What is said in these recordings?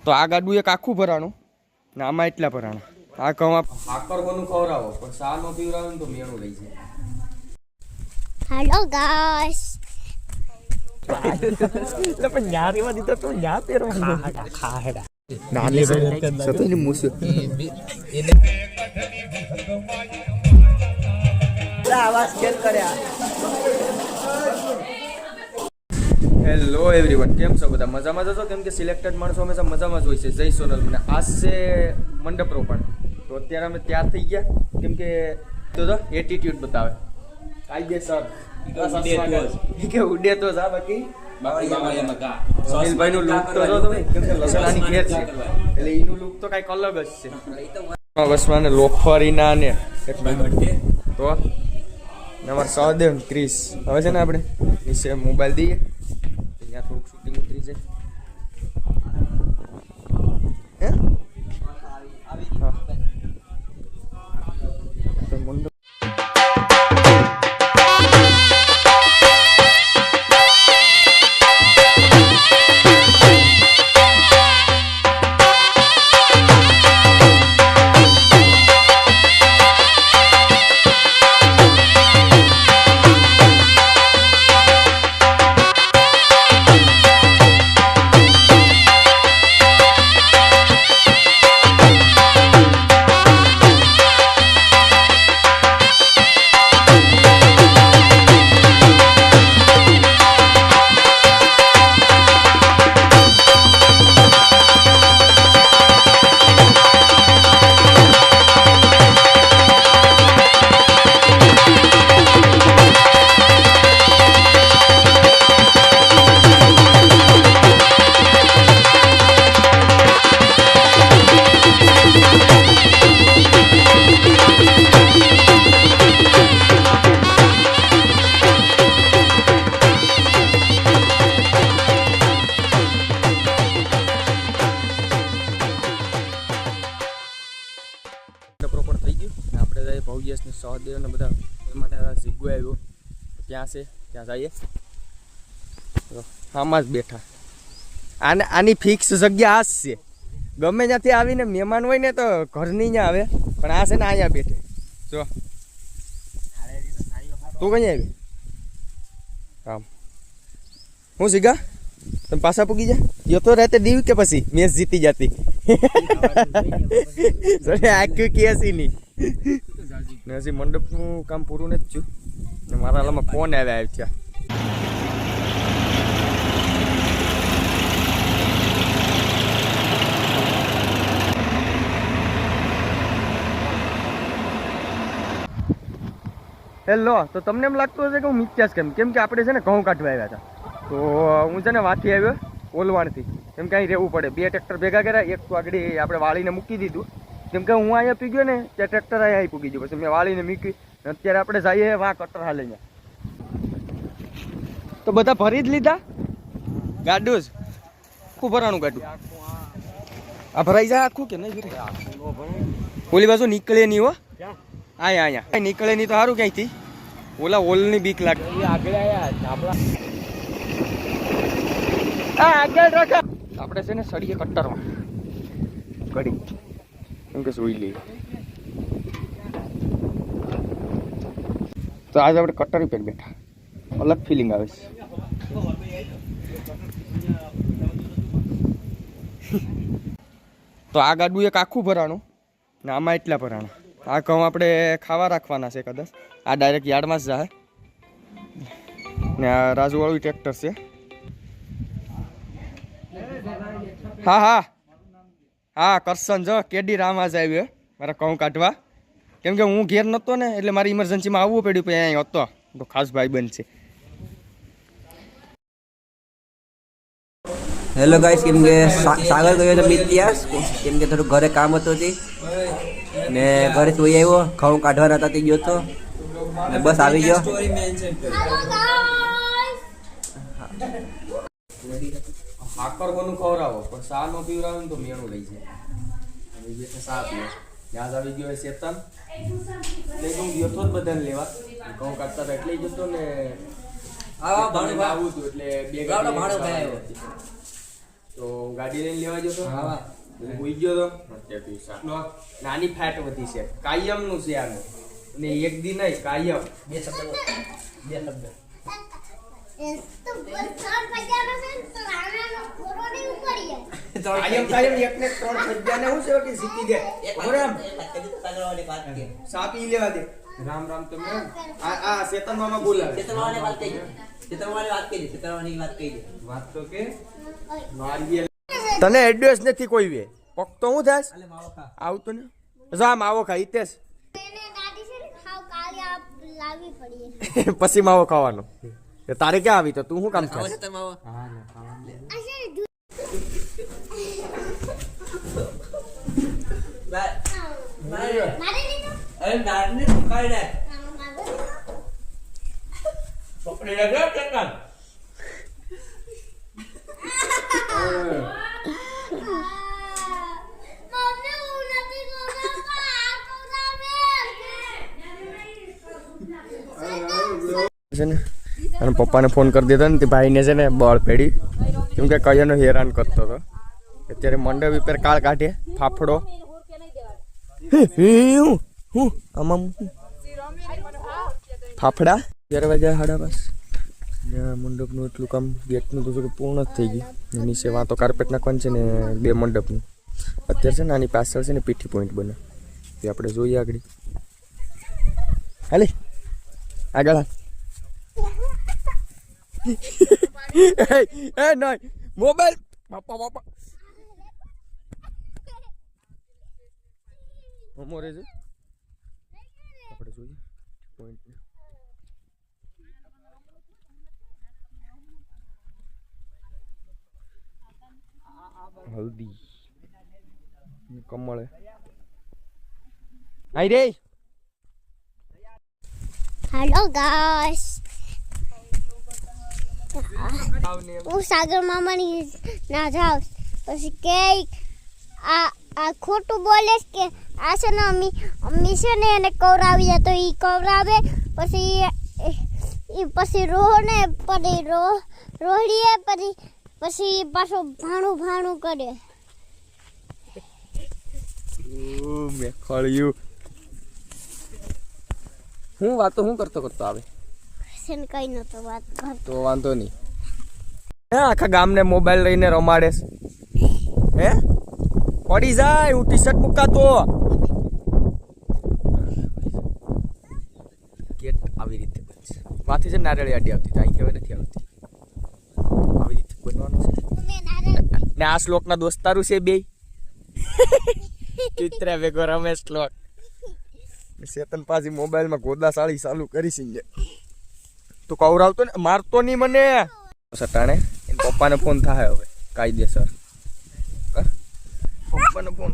તો આ ગાડું એક આખું ભરાણું ને આમાં એટલા ભરાણા. આ કહું હાકર કોનું ખવડાવો પણ સા નો પીવડાવો ને તો મેણું લઈ જાય. હેલો ગાઈસ એટલે પણ યાર એમાં દીધો તો યા પહેરવાનું ખાહેડા નાની સતોની મુસુ આવાજ કેમ કર્યા. હેલો એવરીવન, કેમ છો બધા? મજામાં જશો? કેમ કે સિલેક્ટેડ માણસો હંમેશા મજામાં જ હોય છે. જય સોનલ. મને આજ છે મંડપ રોપણ. તો અત્યારે અમે તૈયાર થઈ ગયા કેમ કે તો એટીટ્યુડ બતાવે કાયદેસર કે ઉડે તો જા બાકી સોનલભાઈ નું લુક તો જો તમે કેમ કે લસણાની ઘેર છે એટલે એનું લુક તો કઈક અલગ જ છે. વસવાને લોફરીના ને તો અમારે સહદેવ ક્રિસ હવે છે ને આપણે નીચે મોબાઈલ દઈએ ત્યાં થોડુંક શૂટિંગ ઉતરી જાય. ભવ્યેશ ને સહદેવ ને બધા એમાં ઝીગો આવ્યો ત્યાં છે ત્યાં જઈએ. આમાં જ બેઠા આની ફિક્સ જગ્યા આ જ છે. ગમે ત્યાંથી આવીને મહેમાન હોય ને તો ઘરની ત્યાં આવે પણ આ છે ને અહીંયા બેઠે. જો તું કઈ આવી આમ હું સીગા તમે પાછા પૂગી જા યો તો રહેતે દીવ કે પછી મેચ જીતી જતી આખ્યું કે હસી નહીં ને હજી મંડપનું કામ પૂરું નથી થયું ને મારા હાલમાં ફોન આવ્યા છે. હેલો, તો તમને એમ લાગતું હશે કે હું મિથ્યા જ કેમ કે આપણે છે ને ઘઉં કાઢવા આવ્યા હતા. તો હું છે ને વાથી આવ્યો ઓલવાણથી કેમ કે અહીં રહેવું પડે. 2 ટ્રેક્ટર ભેગા કર્યા, એક તો આગળ આપણે વાળીને મૂકી દીધું કેમ કે હું અહીંયા પી ગયો ને ત્યાં ટ્રેક્ટર અહીંયા પૂગી ગયું. પછી મેં વાળીને મૂકી. અત્યારે આપણે જઈએ વાં કટર હાલે અહીંયા. તો બધા ભરી જ લીધા ગાડું જ આખું ભરાણું ગાડું આ ભરાઈ જાય આખું કે નહીં ભરાય? ઓલી બાજુ નીકળે નહીં હો. અહીંયા નીકળે નહીં તો સારું ક્યાંયથી ઓલા ઓલની બીક લાગે. આગળ રાખા આપણે છે ને સળીએ કટ્ટરમાં કડી કેમ કે જોઈ લઈએ. તો આજે આપણે કટ્ટરી પર બેઠા અલગ ફિલિંગ આવે છે. તો આ ગાડું એક આખું ભરાણું ને આમાં એટલા ભરાણા. આ ઘઉં આપણે ખાવા રાખવાના છે કદાચ. આ ડાયરેક્ટ યાર્ડમાં જ જાય ને આ રાજુવાળું ટ્રેક્ટર છે. હા હા હા કરશન જો કેડી રામ આજ આવ્યો મારા ઘઉં કાઢવા કેમ કે હું ઘેર નહોતો ને એટલે મારી ઇમરજન્સીમાં આવવું પડ્યું. પણ અહીં હતો તો ખાસ ભાઈ બંધ છે. હેલો ગાઈસ, કેમ કે સાગર ગયો તો મિત્યાસ કેમ કે થોડું ઘરે કામ હતું ને ઘરે જોઈ આવ્યો. ઘઉં કાઢવાના હતા તે ગયો તો ને બસ આવી ગયો. હાકર કોનું ખવડાવો પણ સા નો પીવડાવો ને તો મેણું લઈ જાય. સા પીવે યાદ આવી ગયો ચેતન એટલે હું ગયો તો જ બધાને લેવા ઘઉં કાઢતા હતા એટલે જતો ને આવું હતું એટલે બે તો ગાડી લઈને લેવા જતો ભૂઈ ગયો તો નાની ફેટ વધી છે કાયમનું છે આનું અને એક દી નહીં કાયમ બે શબ્દ તો બરસાત પજાનો છે તો રાણાનો ફોટો નહીં ઉપાડીએ કાયમ એકને 3 સજ્જાને હું છે કે જીતી દે બરાબર સાપી લેવા દે રામ રામ તમે આ શેતન મામા બોલાવે વાત તો કે મારી તને એડ્રેસ નથી કોઈ વે પક તો હું થાસ આવતો ને જામ આવો ખા ઈતેશ એને દાદી છે ને ખાવ કાળી આપ લાવી પડીએ પછી માવો ખાવાનો તારે ક્યાં આવી તો તું શું કામ ખાસ મારે લીધો અરે નારને ઠુકાઈ નાખ પકડી રાખે ટેકન મમ્મી હું નથી છે ને અને પપ્પાને ફોન કરી દીધો ને તે ભાઈને છે ને બળ પેડી કેમ કે કયાનો હેરાન કરતો હતો અત્યારે મંડપ ઉપર કાળ કાઢે ફાફડો હું આમાં ફાફડા 11 વાગ્યા સાડા પાસ ને મંડપનું એટલું કામ ગેટનું તો પૂર્ણ જ થઈ ગયું નીચે વાં તો કાર્પેટ નાખવાનું છે ને 2 મંડપનું અત્યારે છે ને આની પાછળ છે ને પીઠી પોઈન્ટ બને તે આપણે જોઈએ આગળ હાલે આગળ એ નહીં મોબાઈલ બાપા મોરે છે આપણે જોઈએ પોઈન્ટ હલ્દી કમળે આઈ રે હેલો ગાઈસ હું સાગર મામાની ના જાઉં પછી કે આ ખોટું બોલે કે આ છે ને અમ્મી છે ને એને કવરાવીએ તો એ કવરાવે પછી રોહને પછી રોહડીએ પછી પાછું ભાણું કરે મેં ખળ્યું હું વાતો હું કરતો આવે છે ને કઈ નતો વાત કરતો તો વાંધો નહીં હે આખા ગામને મોબાઈલ લઈને રમાડે હે પડી જાય હું ટી શર્ટ મૂકાતો ગેટ આવી રીતે બનશે માથી છે નારિયેળી આડી આવતી અહીં કહેવાય નથી આવતી આવી રીતે બનવાનું છે ને આ શ્લોકના દોસ્તારું છે બે ચિત્ર ભેગો રમેશ શ્લોક ચેતન પાછી મોબાઈલમાં ગોદા સાળી ચાલુ કરી છે તો કવરાવતો ને મારતો નહીં મને સટાણે પપ્પાને ફોન થાય હવે કાયદેસર પપ્પાને ફોન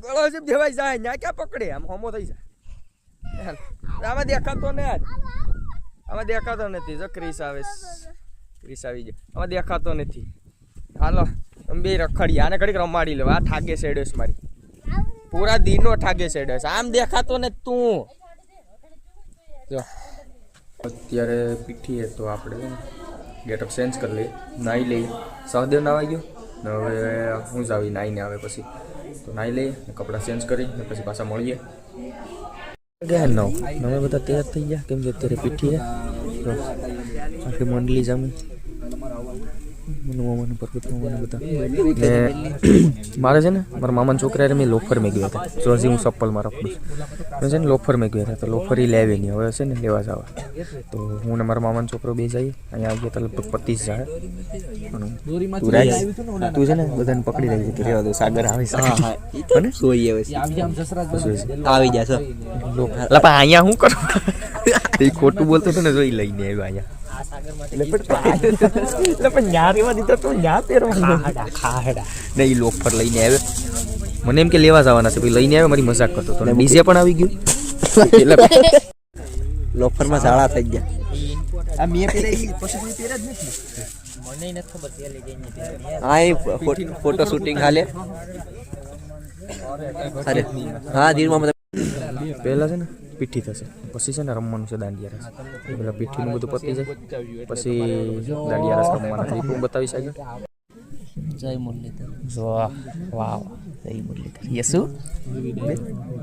ગળો છે દેવાઈ જાય ત્યાં ક્યાં પકડે આમ હોમો થઈ જાય આમાં દેખાતો ને આમાં દેખાતો નથી જો ક્રિસ આવે ક્રિસ આવી જાય આમાં દેખાતો નથી હાલો અમે બે રખડી આને ઘડીક રમાડી લેવા આ ઠાગે સેડ્યોસ મારી પૂરા દીનો ઠાગે સેડ્યોસ આમ દેખાતો ને તું જો અત્યારે પીઠીએ તો આપણે ગેટઅપ ચેન્જ કરી લઈએ નાહી લઈએ સહદેવ નાવાઈ ગયો ને હવે હું જ આવી નાહીને આવે પછી તો નાહી લઈએ કપડાં ચેન્જ કરી ને પછી પાછા મળીએ ગયા નવે બધા તૈયાર થઈ ગયા કેમ કે અત્યારે પીઠીએ તો આખી મંડળી જામી મામાનું પરગત મામાનું બધા ને મારે છે ને મારા મામાના છોકરા મેં લોફર મેં ગયા હતા જો હજી હું ચપ્પલમાં રાખું મેં છે ને લોફર મેં ગયા હતા તો લોફર એ લેવે નહીં હવે છે ને લેવા જવા તો હું ને મારા મામાનો છોકરો બે જઈએ અહીંયા આવી ગયા તો લગભગ 25 જાય તું રાખ તું છે ને બધાને પકડી રહી છે રહેવા દો સાગર આવી ને સોઈએ આવી જશો લપા અહીંયા હું કરું એ ખોટું બોલતો હતો ને જોઈ લઈને આવ્યો અહીંયા લોફર લઈને આવ્યો મને એમ કે લેવા જવાના છે લઈને આવ્યો મારી મજાક કરતો હતો ડીજે પણ આવી ગયું લોફરમાં ઝાડા થઈ ગયા ફોટો શૂટિંગ હાલે હા ધીરમાં પહેલાં છે ને પીઠી થશે, પછી છે ને રમવાનું છે દાંડિયા રસ. પેલા પીઠીનું બધું પતી જાય પછી દાંડિયા રસ રમવાના છે. એ પણ બતાવી શકે. જય મુરલીધર. વાહ વાહ જય મુરલીધર. યસુ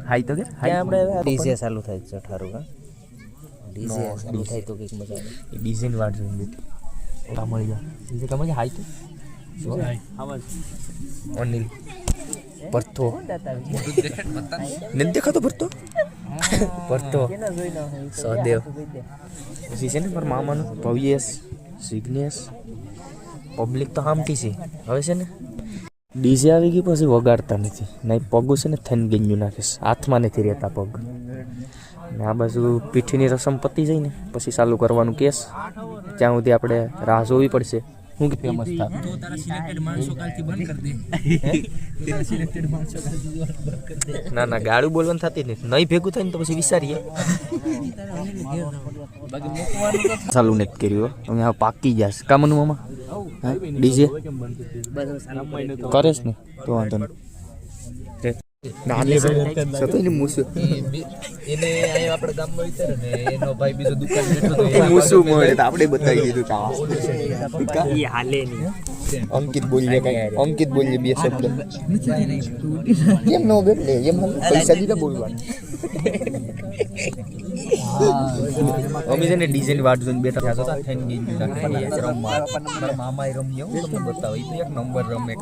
હાઈ તો કે હાઈ આપણે ડીજે ચાલુ થાય છે ઠારું કા ડીજે ચાલુ થાય તો કંઈક મજા આવે. એ ડીઝેની વાટ જોઈને બેઠી. કા મળી જાય ડીજે કા મળી હાઈ તો અનિલ ભરતો ને દેખાતો ભરતો ભરતો સહદેવ પછી છે ને મારા મામાનું ભવ્યેશ સિગ્નેશ પબ્લિક તો હામટી છે. હવે છે ને ડીજે આવી ગઈ પછી વગાડતા નથી ના. પગું છે ને થઈને ગેંજ્યું નાખીશ, હાથમાં નથી રહેતા પગ. ને આ બાજુ પીઠીની રસમ પતી જાય ને પછી ચાલુ કરવાનું કેસ. ત્યાં સુધી આપણે રાહ જોવી પડશે. હું કે ફેમસ થાય તો તારા સિલેક્ટેડ માણસો કાલથી બંધ કરી દે. તેરા સિલેક્ટેડ માણસો કાલથી બંધ કરી દે. ના ના ગાડું બોલવાનું થતી નથી. નહીં ભેગું થાય ને તો પછી વિચારીએ. ચાલુ નથી કર્યું અમે હવે પાકી જશે કામનું મામા. હા ડીજે કરે છે ને તો વાંધો નહીં. સતોય ને મૂસું એને અહીંયા આપણે ગામમાં વિચારે ને એનો ભાઈ બીજો દુકાન બેઠો તો મૂસું મળે તો આપણે બતાવી દીધું કામ. એ હાલે નહીં. અંકિત બોલીએ કઈ અંકિત બોલીએ બે શબ્દ એમ નો બેઠે એમ પૈસા દીધા બોલવાનું. અમે છે ને ડીજે ની વાટ જોઈને બેઠા હતા. મામા રમી હું તમને બતાવો એ તો એક નંબર રમે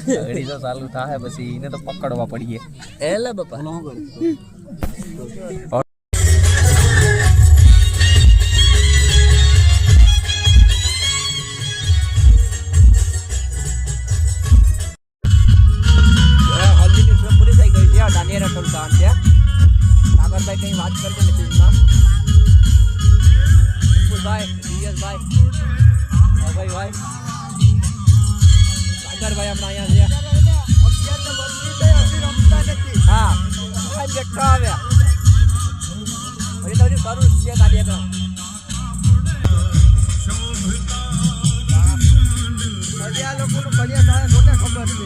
ઘડી તો ચાલુ થાય પછી એને તો પકડવા પડીએ. એલા બાપા સાગરભાઈ કઈ વાત કરજો ને ફિલ્મમાં. ભાઈ દિયેશભાઈ ભાઈ સાગરભાઈ હમણાં અહીંયા છે. હા બેઠા આવ્યા હજી તો હજી કરું છે કાર્યક્રમ. આ લોકોનું કડિયા થાય કોને ખબર છે.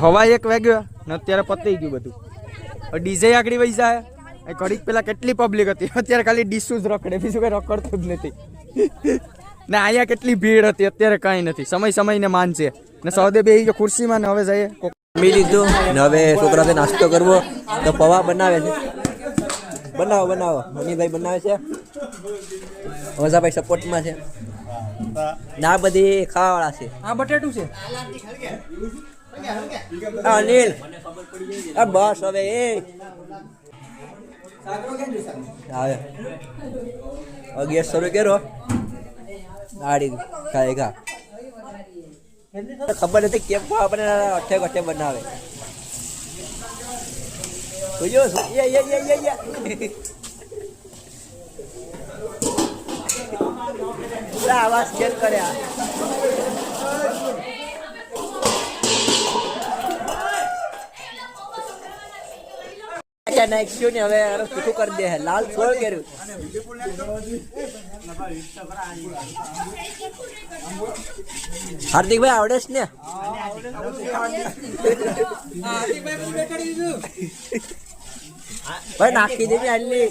હવા 1 વાગ્યો ને અત્યારે પતી ગયું બધું. ડીજે આગળ વહી જાય. એ ઘડીક પેલા કેટલી પબ્લિક હતી, અત્યારે ખાલી ડીશું જ રખડે, બીજું કઈ રખડતું જ નથી. ને અહીંયા કેટલી ભીડ હતી, અત્યારે કાંઈ નથી. સમયને માન છે ને સૌદે બે ખુરશીમાં ને હવે જઈએ. જમી લીધું ને હવે છોકરાને નાસ્તો કરવો તો પૌવા બનાવે છે. બનાવો મનીભાઈ બનાવે છે. મજાભાઈ સપોર્ટમાં છે. ના બધી ખાવાવાળા છે. આ બટેટું છે. અનિલ બસ હવે એ આવે ગેસ શરૂ કર્યો. આડી ખાય ખબર નથી કેમ આપણે અઠે બનાવે. આવાજ કેમ કર્યા. નાખ્યું ને હવે શું કરી દે. લાલ છોડ કર્યું. હાર્દિકભાઈ આવડે છે ને? ભાઈ નાખી દે આટલી.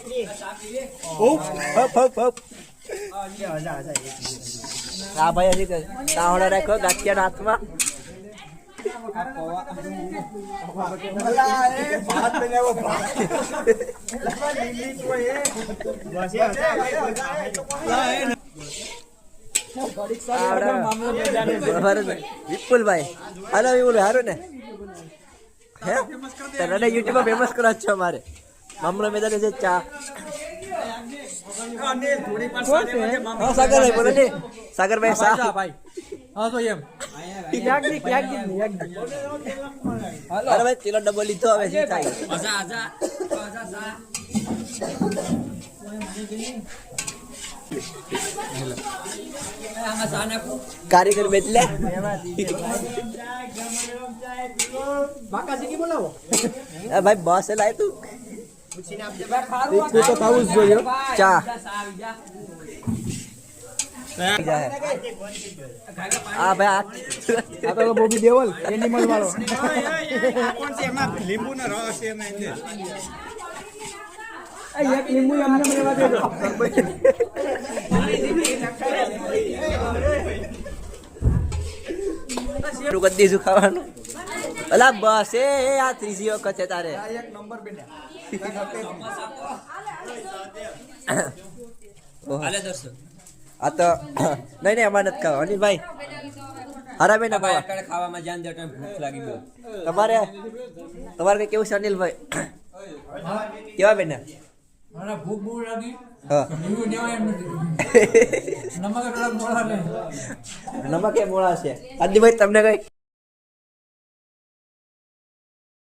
હા ભાઈ હજી તાવડા રાખો ગાંઠિયા હાથમાં. વિપુલભાઈ હાલો વિપુલ હારું ને હે તને યુટ્યુબ ફેમસ કરો છો. અમારે મામલો મેદાન છે ચા. સાગરભાઈ બોલો ને. સાગરભાઈ અરે ભાઈ પેલો ડબ્બો લીધો હવે શું થાય. કારીગર બેટલે ભાઈ બસ લાય તું તો ખાવું જ જોઈએ. ચા હા ભાઈ આ તો બોબી દેવલ એનિમલ વાળો. એક લીંબુ અમને લેવા દેજો. કરી દઈશું ખાવાનું. અલા બસ એ આ ત્રીજી વખત છે તારે. આ તો નહીં અમારે નથી ખાવા. અનિલભાઈ હરાભાઈ ના ખાવામાં ધ્યાન દે. ભૂખ લાગી ગયો. તમારે કઈ કેવું છે અનિલભાઈ? કેવા બેન? ભૂખ બહુ લાગી. નમક એ મોળા છે. આદિભાઈ તમને કઈ